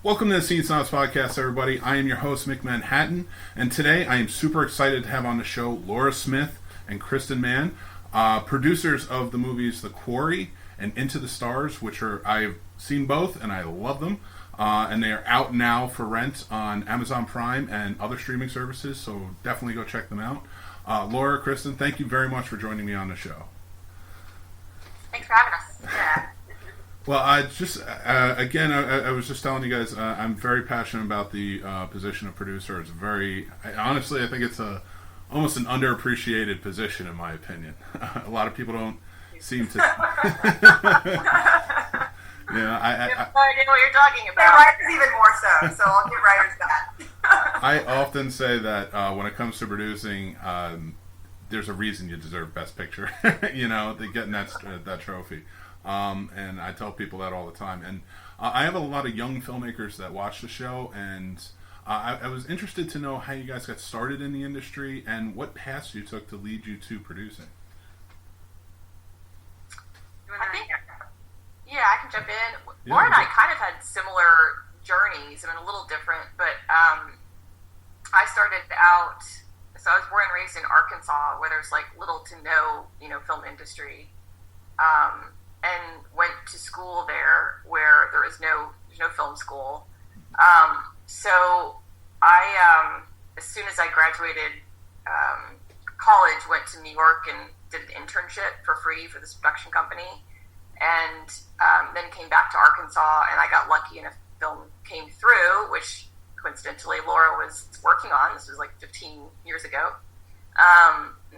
Welcome to the Snobs podcast, everybody. I am your host, Mick Manhattan, and today I am super excited to have on the show Laura Smith and Kristin Mann, producers of the movies The Quarry and Into the Stars, which I've seen both and I love them, and they are out now for rent on Amazon Prime and other streaming services, so definitely go check them out. Laura, Kristin, thank you very much for joining me on the show. Thanks for having us. Yeah. Well, I was just telling you guys, I'm very passionate about the position of producer. It's honestly, I think it's almost an underappreciated position, in my opinion. A lot of people don't seem to. I have no idea what you're talking about. Writers even more so I'll give writers that. I often say that when it comes to producing, there's a reason you deserve Best Picture. They getting that trophy. And I tell people that all the time. And I have a lot of young filmmakers that watch the show, and I was interested to know how you guys got started in the industry and what paths you took to lead you to producing. I can jump in. Yeah, Laura and I kind of had similar journeys. A little different, but I started out, so I was born and raised in Arkansas, where there's little to no, film industry. And went to school there where there's no film school. So I, as soon as I graduated college, went to New York and did an internship for free for this production company, and then came back to Arkansas, and I got lucky and a film came through, which coincidentally Laura was working on. This was 15 years ago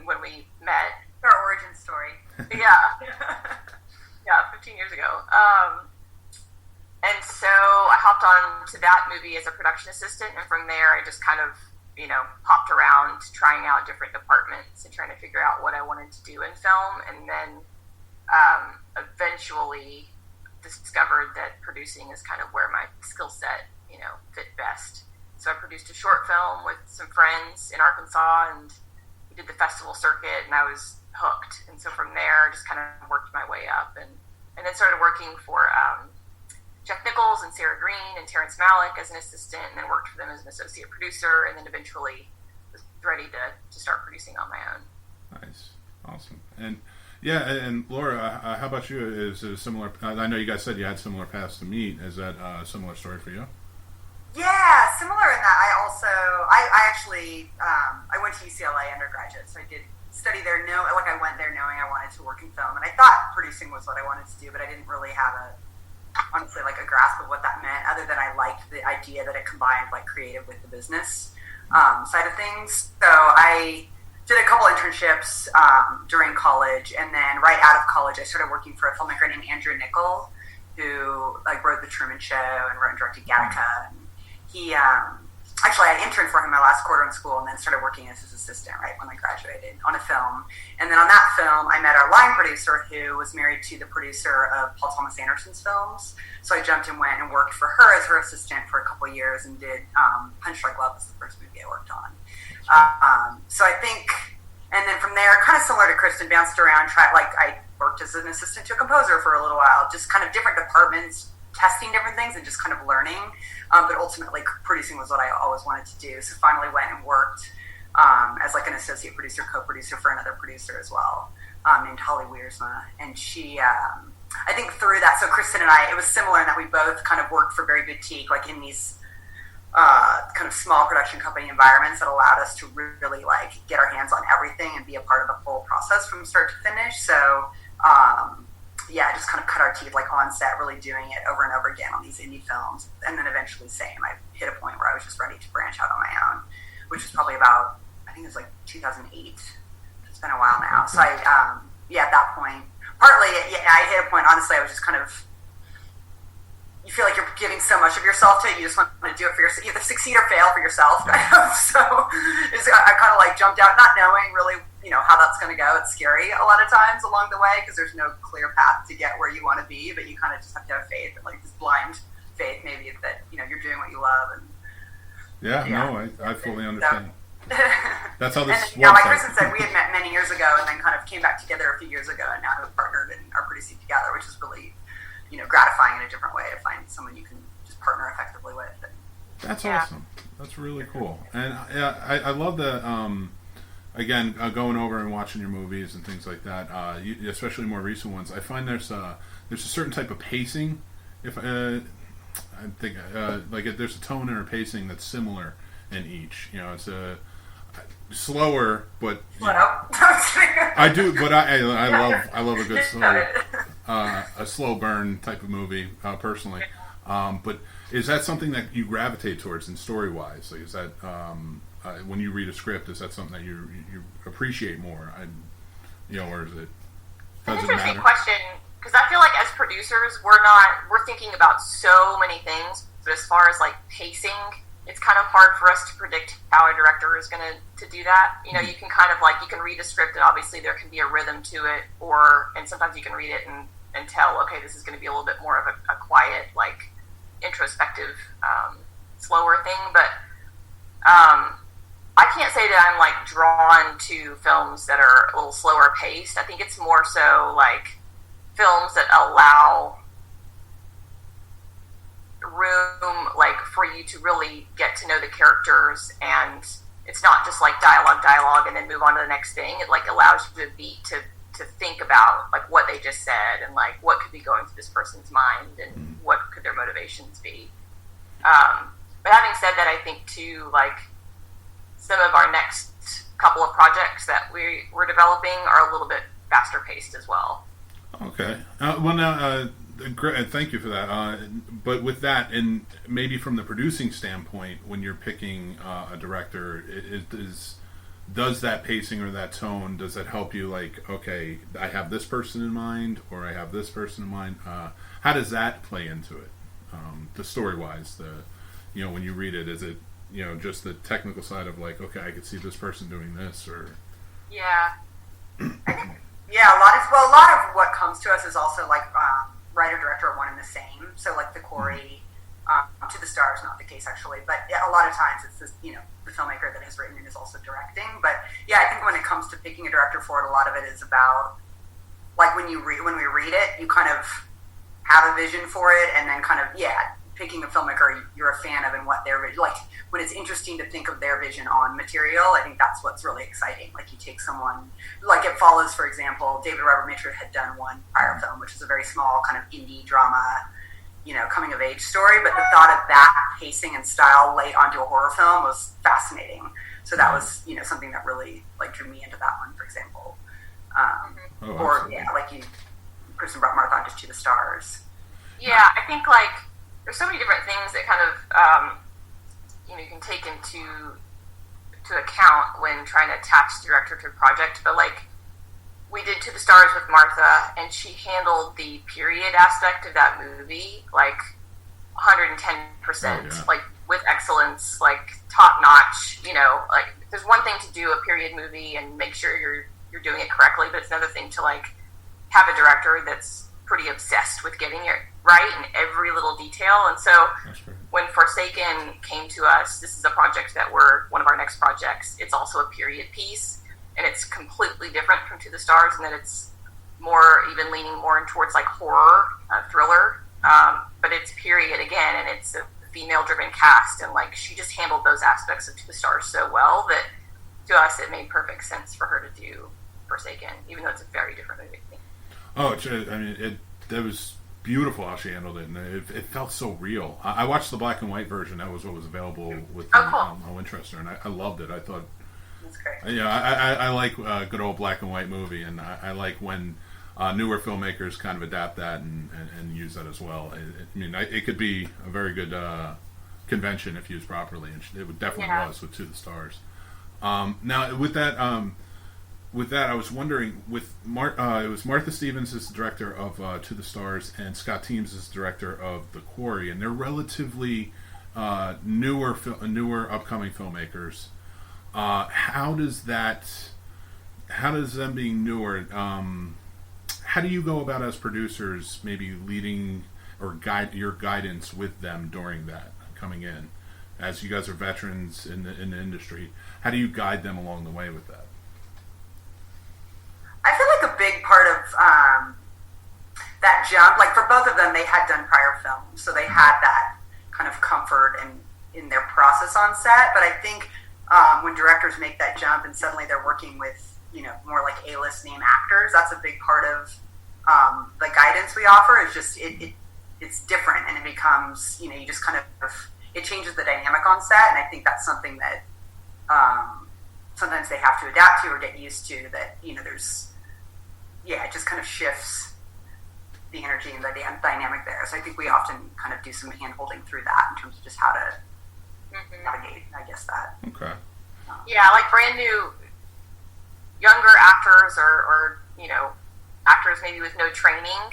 when we met. Our origin story. Yeah. Yeah, 15 years ago. And so I hopped on to that movie as a production assistant, and from there I just kind of, hopped around trying out different departments and trying to figure out what I wanted to do in film, and then eventually discovered that producing is kind of where my skill set, fit best. So I produced a short film with some friends in Arkansas, and we did the festival circuit, and I was hooked. And so from there, just kind of worked my way up, and then started working for Jeff Nichols and Sarah Green and Terrence Malick as an assistant, and then worked for them as an associate producer, and then eventually was ready to start producing on my own. Nice. Awesome. And Laura, how about you? Is it a similar, I know you guys said you had similar paths to meet. Is that a similar story for you? Yeah, similar in that I actually went to UCLA undergraduate, so I did study there. I went there knowing I wanted to work in film, and I thought producing was what I wanted to do, but I didn't really have a grasp of what that meant, other than I liked the idea that it combined creative with the business side of things. So I did a couple internships during college, and then right out of college I started working for a filmmaker named Andrew Niccol, who wrote The Truman Show and wrote and directed Gattaca. And he actually, I interned for him my last quarter in school, and then started working as his assistant right when I graduated on a film. And then on that film, I met our line producer, who was married to the producer of Paul Thomas Anderson's films. So I jumped and went and worked for her as her assistant for a couple of years, and did Punch Like Love was the first movie I worked on. So I think, and then from there, kind of similar to Kristin, bounced around. I worked as an assistant to a composer for a little while, just kind of different departments, testing different things and just kind of learning. But ultimately, producing was what I always wanted to do. So finally went and worked as an associate producer, co-producer for another producer as well, named Holly Wiersma. And she, I think through that, so Kristin and I, it was similar in that we both kind of worked for very boutique, in these kind of small production company environments that allowed us to really get our hands on everything and be a part of the full process from start to finish. So just kind of cut our teeth on set, really doing it over and over again on these indie films. And then eventually I hit a point where I was just ready to branch out on my own, which was probably about, I think it was 2008. It's been a while now. So at that point, partly, I hit a point, honestly, I was just kind of, you feel like you're giving so much of yourself to it, you just want to do it for yourself, either succeed or fail for yourself, kind of. So I kind of jumped out, not knowing really, how that's going to go. It's scary a lot of times along the way, because there's no clear path to get where you want to be, but you kind of just have to have faith, and this blind faith maybe that, you're doing what you love. And I fully understand. So, that's how this works. Like Kristin said, we had met many years ago, and then kind of came back together a few years ago, and now have partnered and are producing together, which is really, gratifying in a different way to find someone you can just partner effectively with. That's awesome. That's really cool. And I love the again, going over and watching your movies and things like that, especially more recent ones. I find there's a certain type of pacing. If I think there's a tone and a pacing that's similar in each. You know, it's a slower, but I do. But I love a good slow burn type of movie personally. But is that something that you gravitate towards in story wise? Like, is that when you read a script, is that something that you appreciate more? Or is it? It's an interesting question, because I feel like as producers, we're thinking about so many things, but as far as like pacing, it's kind of hard for us to predict how a director is going to do that. You know, you can kind of you can read a script and obviously there can be a rhythm to it, and sometimes you can read it and tell, okay, this is going to be a little bit more of a quiet, like introspective, slower thing, but I can't say that I'm like drawn to films that are a little slower paced. I think it's more so like films that allow room like for you to really get to know the characters, and it's not just like dialogue and then move on to the next thing. It like allows you to think about like what they just said and like what could be going through this person's mind and what could their motivations be. But having said that, I think too, like some of our next couple of projects that we're developing are a little bit faster paced as well. Okay. Well, now, thank you for that. But with that, and maybe from the producing standpoint, when you're picking a director, does that pacing or that tone, does that help you? Like, okay, I have this person in mind, or I have this person in mind. How does that play into it? The story wise, when you read it, is it just the technical side of like, okay, I could see this person doing this, or yeah, I think a lot of what comes to us is also like writer director are one and the same. So like the Quarry, To the Stars, not the case actually, but a lot of times it's this, the filmmaker that has written and is also directing. But yeah, I think when it comes to picking a director for it, a lot of it is about like when we read it, you kind of have a vision for it, and then kind of picking a filmmaker you're a fan of and what their like. When it's interesting to think of their vision on material, I think that's what's really exciting. Like you take someone, like It Follows, for example, David Robert Mitchell had done one prior film, which is a very small kind of indie drama, coming of age story. But the thought of that pacing and style late onto a horror film was fascinating. So that was, something that really like drew me into that one, for example. Kristin brought Martha on To the Stars. Yeah, I think like there's so many different things that kind of you can take into account when trying to attach the director to a project. But like we did To the Stars with Martha, and she handled the period aspect of that movie like 110%, like with excellence, like top notch. Like there's one thing to do a period movie and make sure you're doing it correctly, but it's another thing to like have a director that's pretty obsessed with getting it right in every little detail. And so when Forsaken came to us, this is a project that one of our next projects. It's also a period piece, and it's completely different from To the Stars in that it's more even leaning more towards like horror, thriller, but it's period again, and it's a female-driven cast, and like she just handled those aspects of To the Stars so well that to us it made perfect sense for her to do Forsaken, even though it's a very different movie. Oh, that was beautiful how she handled it, and it felt so real. I watched the black and white version. That was what was available with Winchester, and I loved it. I thought that's great. I like a good old black and white movie, and I like when newer filmmakers kind of adapt that and use that as well. It could be a very good convention if used properly, and it definitely was with To the Stars. Now with that, I was wondering, it was Martha Stevens is the director of To the Stars, and Scott Teems is the director of The Quarry, and they're relatively newer upcoming filmmakers. How does them being newer, how do you go about as producers maybe leading or your guidance with them during that coming in? As you guys are veterans in the industry, how do you guide them along the way with that? I feel like a big part of that jump, like for both of them, they had done prior films, so they had that kind of comfort and in their process on set. But I think when directors make that jump and suddenly they're working with, more like A-list name actors, that's a big part of the guidance we offer. Is just it's different, and it becomes, you just kind of, it changes the dynamic on set, and I think that's something that sometimes they have to adapt to or get used to, that, it just kind of shifts the energy and the dynamic there. So I think we often kind of do some hand-holding through that in terms of just how to navigate, I guess, that. Okay. Yeah, like brand new, younger actors or actors maybe with no training,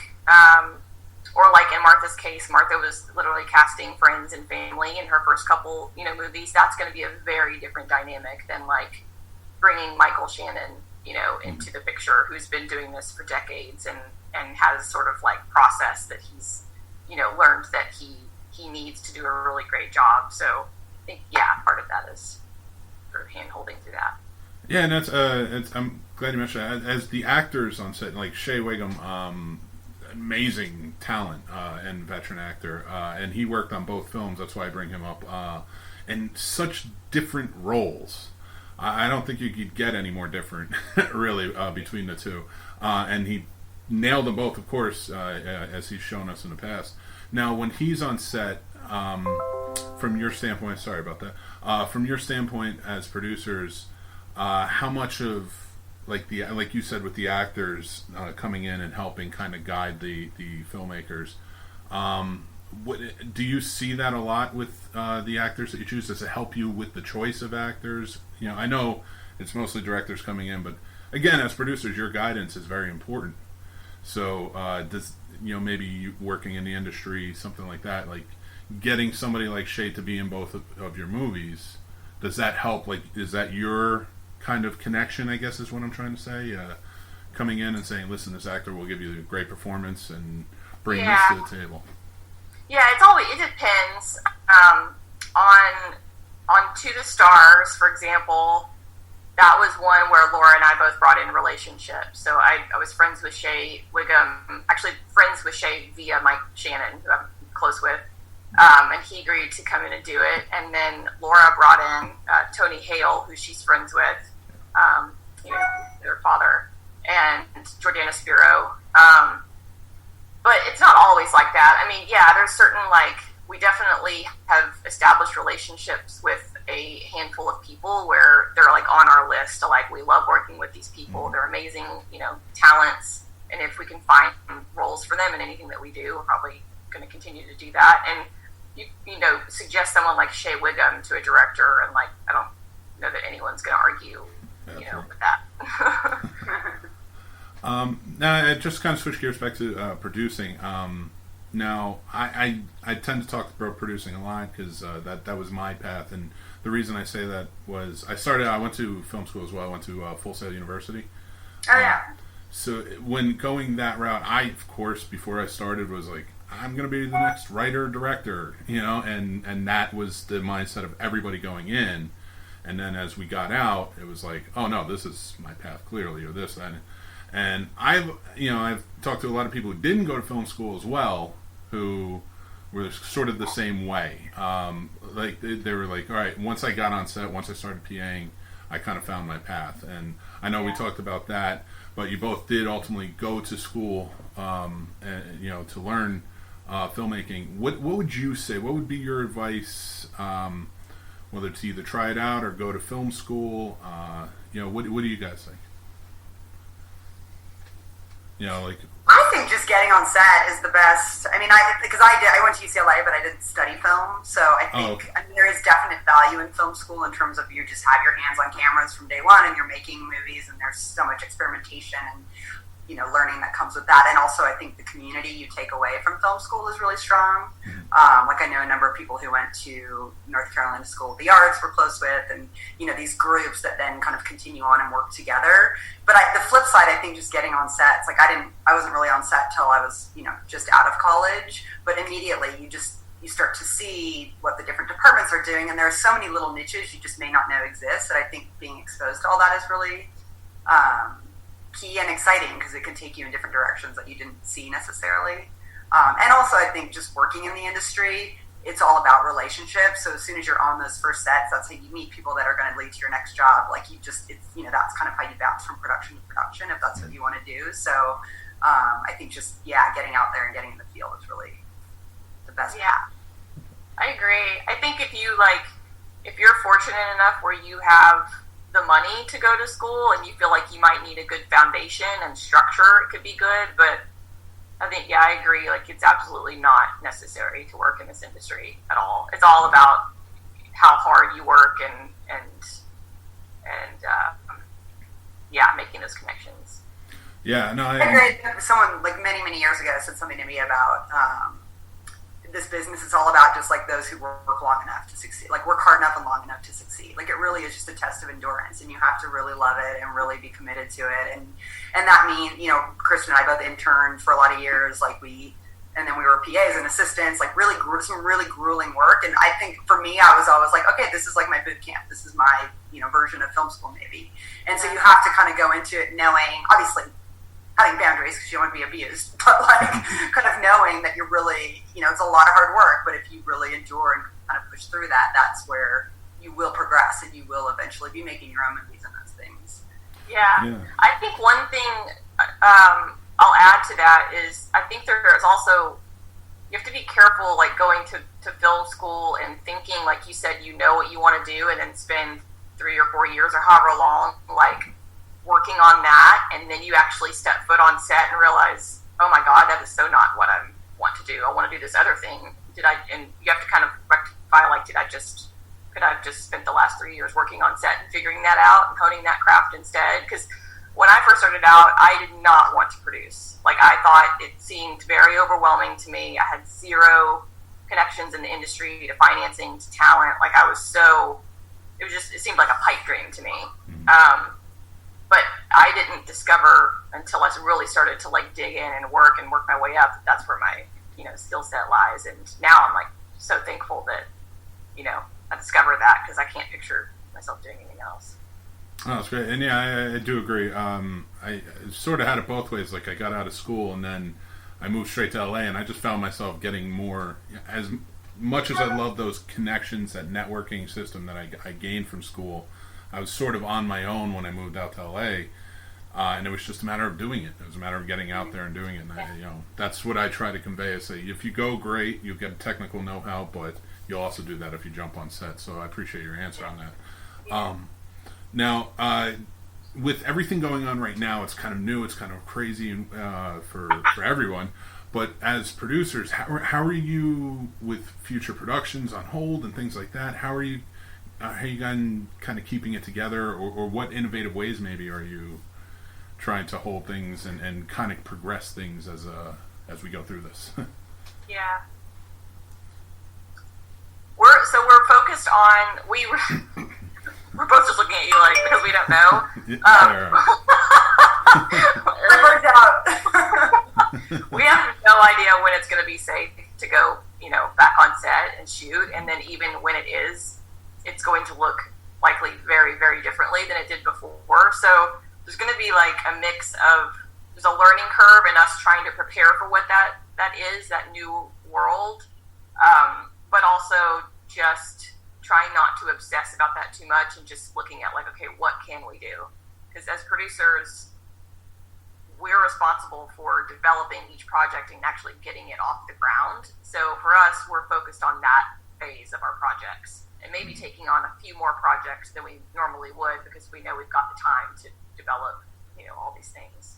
or like in Martha's case, Martha was literally casting friends and family in her first couple, movies. That's going to be a very different dynamic than like bringing Michael Shannon, into the picture, who's been doing this for decades and has sort of like process that he's, learned that he needs to do a really great job. So I think, part of that is sort of hand holding through that. Yeah, and that's I'm glad you mentioned that. As the actors on set, like Shea Wiggum, amazing talent and veteran actor, and he worked on both films. That's why I bring him up. And such different roles. I don't think you could get any more different, really, between the two. And he nailed them both, of course, as he's shown us in the past. Now, when he's on set, from your standpoint, sorry about that. From your standpoint as producers, how much of like you said with the actors coming in and helping kind of guide the filmmakers, what do you see that a lot with the actors that you choose? Does it help you with the choice of actors? I know it's mostly directors coming in, but again, as producers, your guidance is very important. So does maybe you working in the industry, something like that, like getting somebody like Shea to be in both of your movies, does that help? Like, is that your kind of connection, I guess is what I'm trying to say, coming in and saying, listen, this actor will give you a great performance and bring this to the table? Yeah, it depends. On To the Stars, for example, that was one where Laura and I both brought in relationships. So I was friends with Shea Wiggum, actually friends with Shea via Mike Shannon, who I'm close with, and he agreed to come in and do it. And then Laura brought in Tony Hale, who she's friends with, their father, and Jordana Spiro. But it's not always like that. I mean, there's certain, we definitely have established relationships with a handful of people where they're, on our list. We love working with these people. They're amazing, talents. And if we can find roles for them in anything that we do, we're probably going to continue to do that. And, suggest someone like Shea Wiggum to a director, and, I don't know that anyone's going to argue, with that. Now, I just kind of switch gears back to producing. Now, I tend to talk about producing a lot because that was my path, and the reason I say that was I went to film school as well. I went to Full Sail University. Oh, yeah. So when going that route, I, of course, before I started, was like, I'm going to be the next writer, director, and that was the mindset of everybody going in. And then as we got out, it was like, oh no, this is my path clearly, or this, that. And I've talked to a lot of people who didn't go to film school as well, who were sort of the same way. They were like, all right, once I got on set, once I started PAing, I kind of found my path. And I know we talked about that, but you both did ultimately go to school, to learn filmmaking. What would you say? What would be your advice? Whether it's either try it out or go to film school, what do you guys think? I think just getting on set is the best. I mean, I went to UCLA, but I didn't study film, so I think there is definite value in film school in terms of you just have your hands on cameras from day one, and you're making movies, and there's so much experimentation and learning that comes with that. And also, I think the community you take away from film school is really strong. I know a number of people who went to North Carolina School of the Arts we're close with, and these groups that then kind of continue on and work together. But the flip side, I think, just getting on sets, I wasn't really on set till I was just out of college, but immediately you start to see what the different departments are doing, and there are so many little niches you just may not know exist, that I think being exposed to all that is really key and exciting, because it can take you in different directions that you didn't see necessarily. And also, I think just working in the industry, it's all about relationships. So as soon as you're on those first sets, that's how you meet people that are going to lead to your next job. Like that's kind of how you bounce from production to production, if that's what you want to do. So I think getting out there and getting in the field is really the best. Yeah, I agree. I think if you're fortunate enough where you have the money to go to school and you feel like you might need a good foundation and structure, it could be good. But I think, I agree. Like, it's absolutely not necessary to work in this industry at all. It's all about how hard you work and making those connections. Yeah, no, someone like many, many years ago said something to me about this business is all about just like those who work long enough to succeed, like work hard enough and long enough to succeed. Like, it really is just a test of endurance, and you have to really love it and really be committed to it. And that means, Kristin and I both interned for a lot of years, and then we were PAs and assistants, like some really grueling work. And I think for me, I was always like, okay, this is like my boot camp. This is my, version of film school maybe. And so you have to kind of go into it knowing, obviously, having boundaries because you don't want to be abused, but kind of knowing that you're really, it's a lot of hard work, but if you really endure and kind of push through that, that's where you will progress and you will eventually be making your own movies and those things. Yeah. I think one thing I'll add to that is I think there's also, you have to be careful, like going to film school and thinking, like you said, what you want to do, and then spend 3 or 4 years or however long, working on that, and then you actually step foot on set and realize, oh my God, that is so not what I want to do. I want to do this other thing. And you have to kind of rectify, could I have just spent the last 3 years working on set and figuring that out and honing that craft instead? Because when I first started out, I did not want to produce. I thought it seemed very overwhelming to me. I had zero connections in the industry to financing, to talent. It seemed like a pipe dream to me. But I didn't discover until I really started to dig in and work my way up. That's where my, skill set lies. And now I'm so thankful that, I discovered that, because I can't picture myself doing anything else. Oh, that's great. And I do agree. I sort of had it both ways. I got out of school and then I moved straight to LA, and I just found myself getting more, as much as I love those connections, that networking system that I gained from school. I was sort of on my own when I moved out to LA, and it was just a matter of doing it. It was a matter of getting out there and doing it. And that's what I try to convey. I say, if you go, great, you get technical know-how, but you'll also do that if you jump on set. So I appreciate your answer on that. Now, with everything going on right now, it's kind of new, it's kind of crazy for everyone. But as producers, how are you with future productions on hold and things like that? How are you kind of keeping it together, or what innovative ways maybe are you trying to hold things and kind of progress things as we go through this? Yeah. We're focused on, we're both just looking at you because we don't know. We have no idea when it's going to be safe to go, back on set and shoot. And then even when it is, it's going to look likely very, very differently than it did before. So there's going to be a mix of, there's a learning curve in us trying to prepare for what that is, that new world. But also just trying not to obsess about that too much and just looking at okay, what can we do? Because as producers, we're responsible for developing each project and actually getting it off the ground. So for us, we're focused on that phase of our projects and maybe taking on a few more projects than we normally would, because we know we've got the time to develop, all these things.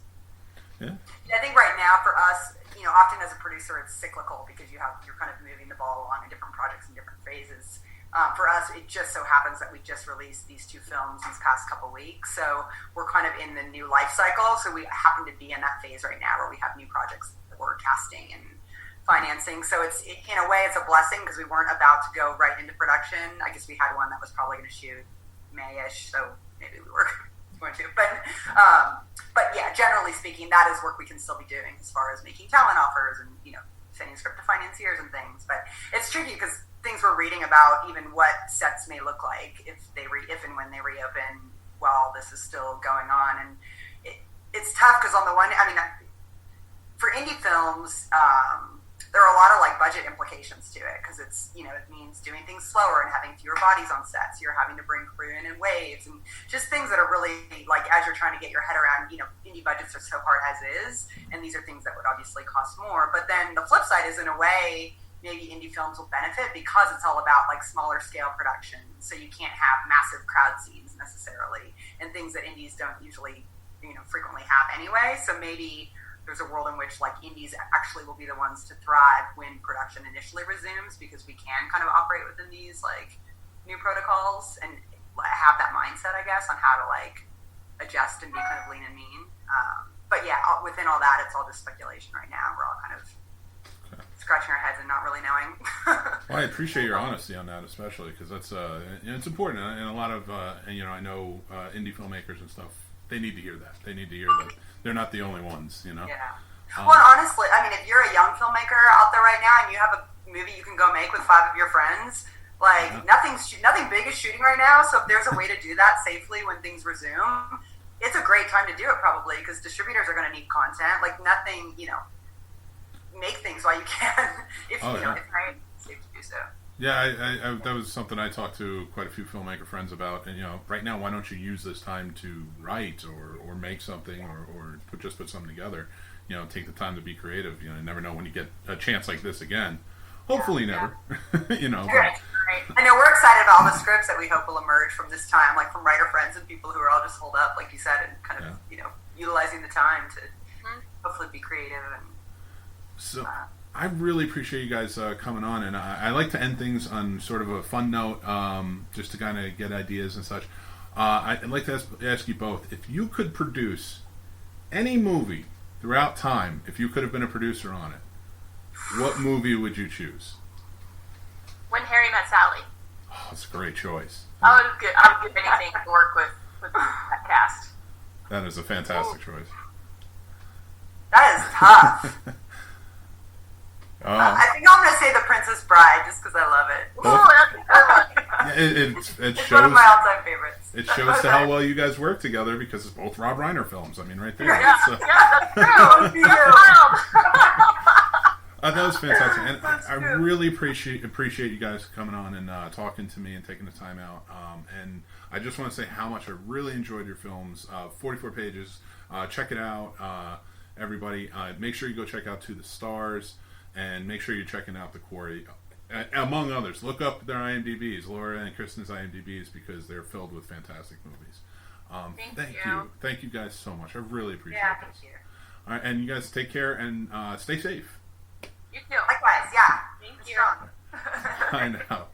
Yeah. I think right now for us, often as a producer, it's cyclical because you're kind of moving the ball along in different projects in different phases. For us, it just so happens that we just released these 2 films these past couple weeks, so we're kind of in the new life cycle. So we happen to be in that phase right now where we have new projects that we're casting and financing. So in a way, it's a blessing because we weren't about to go right into production. I guess we had one that was probably going to shoot May-ish, so maybe we were going to. But yeah, generally speaking, that is work we can still be doing as far as making talent offers and sending script to financiers and things. But it's tricky because things we're reading about, even what sets may look like if and when they reopen while this is still going on, and it's tough because on the one, for indie films, there are a lot of like budget implications to it because it's, you know, it means doing things slower and having fewer bodies on set. So you're having to bring crew in waves and just things that are really like, as you're trying to get your head around, you know, indie budgets are so hard as is, and these are things that would obviously cost more. But then the flip side is, in a way, maybe indie films will benefit because it's all about like smaller scale production. So you can't have massive crowd scenes necessarily, and things that indies don't usually, you know, frequently have anyway. So maybe there's a world in which like indies actually will be the ones to thrive when production initially resumes, because we can kind of operate within these like new protocols and have that mindset, I guess, on how to like adjust and be kind of lean and mean. But yeah, within all that, it's all just speculation right now. We're all kind of scratching our heads and not really knowing. Well, I appreciate your honesty on that, especially because that's you know, it's important, and a lot of and, you know, I know indie filmmakers and stuff. They need to hear that. They need to hear that they're not the only ones, you know? Yeah. Well, honestly, I mean, if you're a young filmmaker out there right now and you have a movie you can go make with 5 of your friends, like, nothing big is shooting right now, so if there's a way to do that safely when things resume, it's a great time to do it, probably, because distributors are going to need content. Like, nothing, you know, make things while you can, if, you know, if it's safe to do so. Yeah, I that was something I talked to quite a few filmmaker friends about. And, you know, right now, why don't you use this time to write or make something or put something together? You know, take the time to be creative. You know, you never know when you get a chance like this again. Hopefully never. You know. Right. I know we're excited about all the scripts that we hope will emerge from this time, like from writer friends and people who are all just holed up, like you said, and kind of, you know, utilizing the time to hopefully be creative. And so I really appreciate you guys coming on, and I like to end things on sort of a fun note, just to kind of get ideas and such. I'd like to ask you both, if you could produce any movie throughout time, if you could have been a producer on it, what movie would you choose? When Harry Met Sally. Oh, that's a great choice. I would give anything to work with that cast. That is a fantastic choice. That is tough. I think I'm going to say The Princess Bride, just because I love it. It it's shows, one of my all-time favorites. It shows how well you guys work together, because it's both Rob Reiner films. I mean, right there. Yeah, So. that's true. That was fantastic, and I really appreciate you guys coming on and talking to me and taking the time out. And I just want to say how much I really enjoyed your films. 44 pages. Check it out, everybody. Make sure you go check out To the Stars, and make sure you're checking out The Quarry. Among others, look up their IMDb's, Laura and Kristin's IMDb's, because they're filled with fantastic movies. Thank you guys so much. I really appreciate it. Thank you. All right, and you guys take care and stay safe. You too. Likewise, yeah. Thank you. Strong. I know.